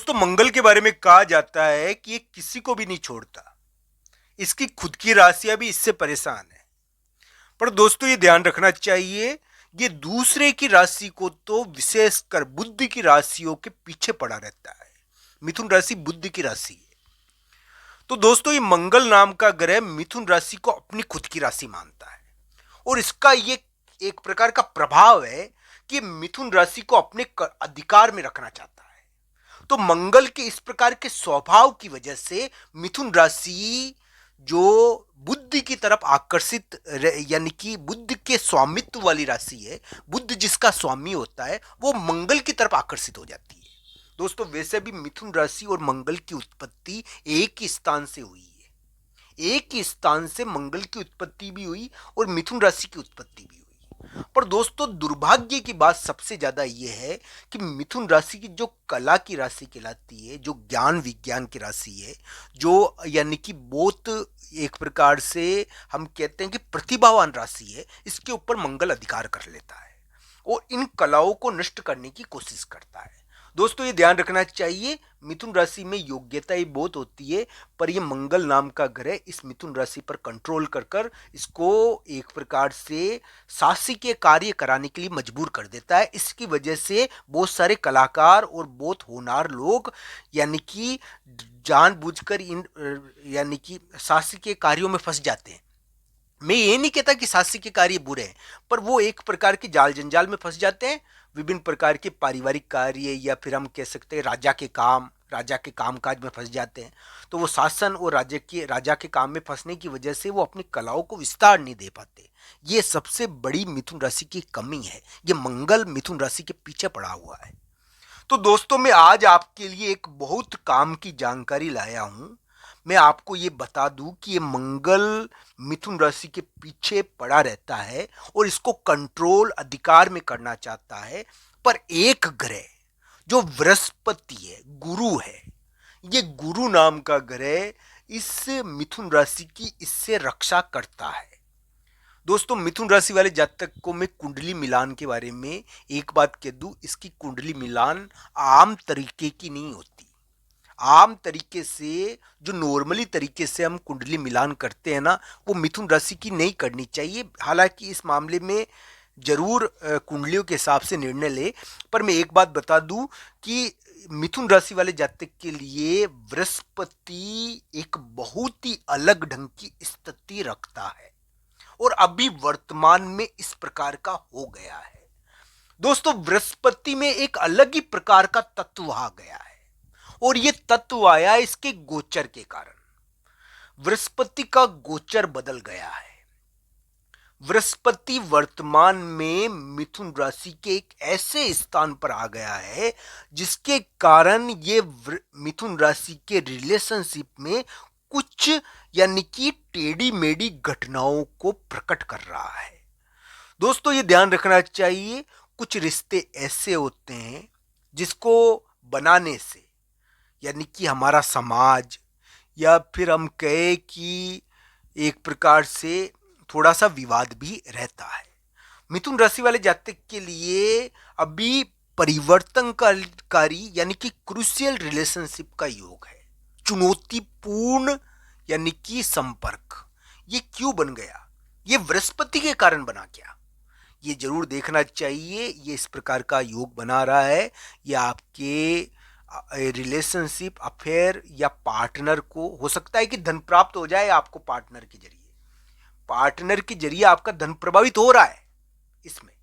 दोस्तों, मंगल के बारे में कहा जाता है कि ये किसी को भी नहीं छोड़ता। इसकी खुद की राशियां भी इससे परेशान है। पर दोस्तों, ये ध्यान रखना चाहिए, ये दूसरे की राशि को तो विशेषकर बुध की राशियों के पीछे पड़ा रहता है। मिथुन राशि बुध की राशि है। तो दोस्तों, ये मंगल नाम का ग्रह मिथुन राशि को अपनी खुद की राशि मानता है और इसका ये एक प्रकार का प्रभाव है कि मिथुन राशि को अपने अधिकार में रखना चाहता है। तो मंगल के इस प्रकार के स्वभाव की वजह से मिथुन राशि जो बुद्ध की तरफ आकर्षित, यानी कि बुद्ध के स्वामित्व वाली राशि है, बुद्ध जिसका स्वामी होता है, वो मंगल की तरफ आकर्षित हो जाती है। दोस्तों, वैसे भी मिथुन राशि और मंगल की उत्पत्ति एक ही स्थान से हुई है। एक ही स्थान से मंगल की उत्पत्ति भी हुई और मिथुन राशि की उत्पत्ति भी हुई। पर दोस्तों, दुर्भाग्य की बात सबसे ज्यादा यह है कि मिथुन राशि की जो कला की राशि कहलाती है, जो ज्ञान विज्ञान की राशि है, जो यानी कि बहुत एक प्रकार से हम कहते हैं कि प्रतिभावान राशि है, इसके ऊपर मंगल अधिकार कर लेता है और इन कलाओं को नष्ट करने की कोशिश करता है। दोस्तों, ये ध्यान रखना चाहिए, मिथुन राशि में योग्यता ही बहुत होती है, पर ये मंगल नाम का ग्रह इस मिथुन राशि पर कंट्रोल कर कर इसको एक प्रकार से शासकीय कार्य कराने के लिए मजबूर कर देता है। इसकी वजह से बहुत सारे कलाकार और बहुत होनहार लोग यानी कि जानबूझकर इन यानी कि शासकीय कार्यों में फंस जाते हैं। मैं ये नहीं कहता कि शासकीय कार्य बुरे हैं, पर वो एक प्रकार के जाल जंजाल में फंस जाते हैं। विभिन्न प्रकार के पारिवारिक कार्य या फिर हम कह सकते हैं राजा के कामकाज में फंस जाते हैं। तो वो शासन और राजा के काम में फंसने की वजह से वो अपनी कलाओं को विस्तार नहीं दे पाते। ये सबसे बड़ी मिथुन राशि की कमी है। ये मंगल मिथुन राशि के पीछे पड़ा हुआ है। तो दोस्तों, मैं आज आपके लिए एक बहुत काम की जानकारी लाया हूं। मैं आपको ये बता दूं कि ये मंगल मिथुन राशि के पीछे पड़ा रहता है और इसको कंट्रोल अधिकार में करना चाहता है। पर एक ग्रह जो बृहस्पति है, गुरु है, ये गुरु नाम का ग्रह इस मिथुन राशि की इससे रक्षा करता है। दोस्तों, मिथुन राशि वाले जातक को मैं कुंडली मिलान के बारे में एक बात कह दूं, इसकी कुंडली मिलान आम तरीके की नहीं होती। आम तरीके से जो नॉर्मली तरीके से हम कुंडली मिलान करते हैं ना, वो मिथुन राशि की नहीं करनी चाहिए। हालांकि इस मामले में जरूर कुंडलियों के हिसाब से निर्णय ले, पर मैं एक बात बता दूं कि मिथुन राशि वाले जातक के लिए बृहस्पति एक बहुत ही अलग ढंग की स्थिति रखता है और अभी वर्तमान में इस प्रकार का हो गया है। दोस्तों, बृहस्पति में एक अलग ही प्रकार का तत्व आ गया है और ये तत्व आया इसके गोचर के कारण। बृहस्पति का गोचर बदल गया है। बृहस्पति वर्तमान में मिथुन राशि के एक ऐसे स्थान पर आ गया है जिसके कारण ये मिथुन राशि के रिलेशनशिप में कुछ यानी कि टेढ़ी मेढ़ी घटनाओं को प्रकट कर रहा है। दोस्तों, ये ध्यान रखना चाहिए, कुछ रिश्ते ऐसे होते हैं जिसको बनाने से यानी कि हमारा समाज या फिर हम कहे कि एक प्रकार से थोड़ा सा विवाद भी रहता है। मिथुन राशि वाले जातक के लिए अभी परिवर्तनकारी यानी कि क्रूशियल रिलेशनशिप का योग है। चुनौतीपूर्ण यानी कि संपर्क ये क्यों बन गया? ये बृहस्पति के कारण बना क्या? ये जरूर देखना चाहिए। ये इस प्रकार का योग बना रहा है, ये आपके रिलेशनशिप अफेयर या पार्टनर को हो सकता है कि धन प्राप्त हो जाए आपको पार्टनर के जरिए आपका धन प्रभावित हो रहा है इसमें।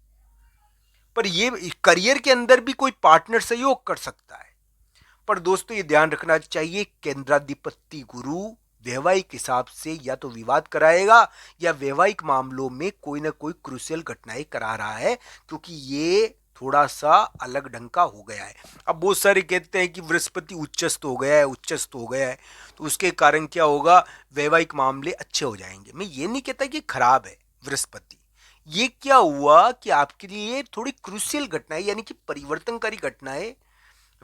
पर ये करियर के अंदर भी कोई पार्टनर सहयोग कर सकता है। पर दोस्तों, ये ध्यान रखना चाहिए, केंद्राधिपति गुरु वैवाहिक हिसाब से या तो विवाद कराएगा या वैवाहिक मामलों में कोई ना कोई क्रूशियल घटनाएं करा रहा है, क्योंकि ये थोड़ा सा अलग ढंग का हो गया है। अब बहुत सारे कहते हैं कि बृहस्पति उच्चस्त हो गया है, तो उसके कारण क्या होगा, वैवाहिक मामले अच्छे हो जाएंगे। मैं ये नहीं कहता कि खराब है बृहस्पति। ये क्या हुआ कि आपके लिए थोड़ी क्रूशियल घटनाएं यानी कि परिवर्तनकारी घटनाएं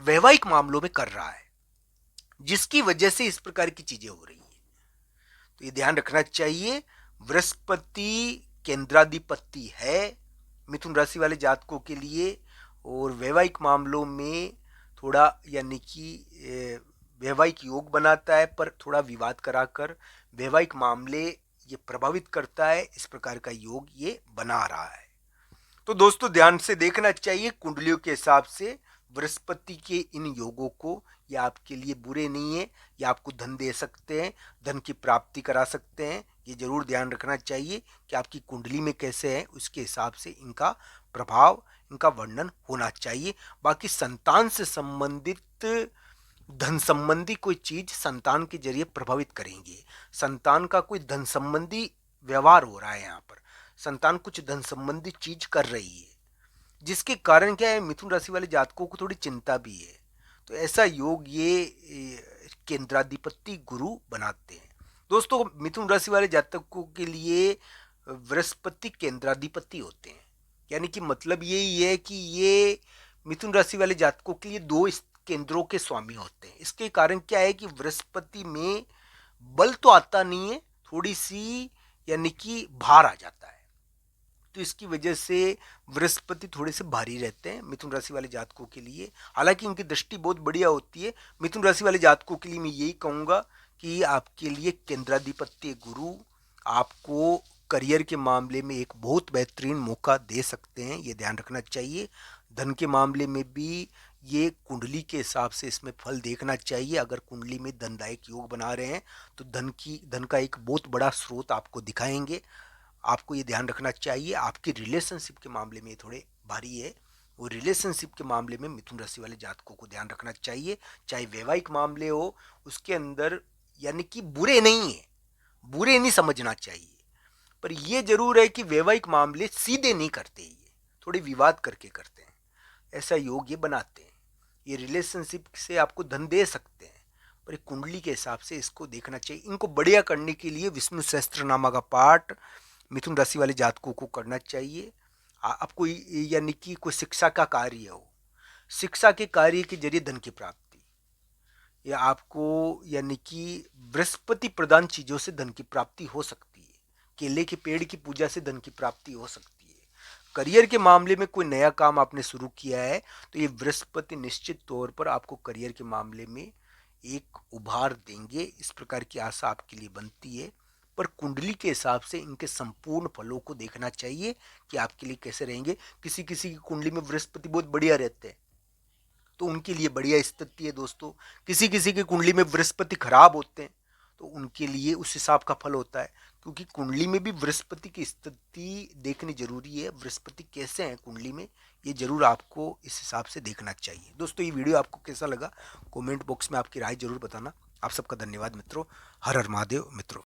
वैवाहिक मामलों में कर रहा है, जिसकी वजह से इस प्रकार की चीजें हो रही हैं। तो ये ध्यान रखना चाहिए, बृहस्पति केंद्राधिपति है मिथुन राशि वाले जातकों के लिए और वैवाहिक मामलों में थोड़ा यानी कि वैवाहिक योग बनाता है, पर थोड़ा विवाद कराकर वैवाहिक मामले ये प्रभावित करता है। इस प्रकार का योग ये बना रहा है। तो दोस्तों ध्यान से देखना चाहिए कुंडलियों के हिसाब से बृहस्पति के इन योगों को। ये आपके लिए बुरे नहीं है, ये आपको धन दे सकते हैं, धन की प्राप्ति करा सकते हैं। ये जरूर ध्यान रखना चाहिए कि आपकी कुंडली में कैसे है, उसके हिसाब से इनका प्रभाव, इनका वर्णन होना चाहिए। बाकी संतान से संबंधित, धन संबंधी कोई चीज संतान के जरिए प्रभावित करेंगे। संतान का कोई धन संबंधी व्यवहार हो रहा है, यहाँ पर संतान कुछ धन संबंधी चीज कर रही है, जिसके कारण क्या है, मिथुन राशि वाले जातकों को थोड़ी चिंता भी है। तो ऐसा योग ये केंद्राधिपति गुरु बनाते हैं। दोस्तों मिथुन राशि वाले जातकों के लिए बृहस्पति केंद्राधिपति होते हैं, यानी कि मतलब यही है कि ये मिथुन राशि वाले जातकों के लिए दो केंद्रों के स्वामी होते हैं। इसके कारण क्या है कि बृहस्पति में बल तो आता नहीं है, थोड़ी सी यानी कि भार आ जाता है। तो इसकी वजह से बृहस्पति थोड़े से भारी रहते हैं मिथुन राशि वाले जातकों के लिए। हालांकि इनकी दृष्टि बहुत बढ़िया होती है। मिथुन राशि वाले जातकों के लिए मैं यही कहूँगा कि आपके लिए केंद्राधिपति गुरु आपको करियर के मामले में एक बहुत बेहतरीन मौका दे सकते हैं, ये ध्यान रखना चाहिए। धन के मामले में भी ये कुंडली के हिसाब से इसमें फल देखना चाहिए। अगर कुंडली में धनदायक योग बना रहे हैं तो धन का एक बहुत बड़ा स्रोत आपको दिखाएंगे। आपको ये ध्यान रखना चाहिए। आपकी रिलेशनशिप के मामले में थोड़े भारी है, वो रिलेशनशिप के मामले में मिथुन राशि वाले जातकों को ध्यान रखना चाहिए। चाहे वैवाहिक मामले हो, उसके अंदर यानी कि बुरे नहीं है, बुरे नहीं समझना चाहिए, पर ये जरूर है कि वैवाहिक मामले सीधे नहीं करते, ये थोड़े विवाद करके करते हैं। ऐसा योग ये बनाते हैं। ये रिलेशनशिप से आपको धन दे सकते हैं, पर कुंडली के हिसाब से इसको देखना चाहिए। इनको बढ़िया करने के लिए विष्णु सहस्त्रनामा का पाठ मिथुन राशि वाले जातकों को करना चाहिए। आपको यानी कि कोई शिक्षा का कार्य हो, शिक्षा के कार्य के जरिए धन की प्राप्ति, या आपको यानी कि बृहस्पति प्रदान चीजों से धन की प्राप्ति हो सकती है। केले के पेड़ की पूजा से धन की प्राप्ति हो सकती है। करियर के मामले में कोई नया काम आपने शुरू किया है तो ये बृहस्पति निश्चित तौर पर आपको करियर के मामले में एक उभार देंगे, इस प्रकार की आशा आपके लिए बनती है। पर कुंडली के हिसाब से इनके संपूर्ण फलों को देखना चाहिए कि आपके लिए कैसे रहेंगे। किसी किसी की कुंडली में बृहस्पति बहुत बढ़िया रहते हैं तो उनके लिए बढ़िया स्थिति है दोस्तों। किसी किसी की कुंडली में बृहस्पति खराब होते हैं तो उनके लिए उस हिसाब का फल होता है, क्योंकि कुंडली में भी बृहस्पति की स्थिति देखनी जरूरी है। बृहस्पति कैसे हैं कुंडली में, ये जरूर आपको इस हिसाब से देखना चाहिए। दोस्तों ये वीडियो आपको कैसा लगा कमेंट बॉक्स में आपकी राय जरूर बताना। आप सबका धन्यवाद मित्रों। हर हर महादेव मित्रों।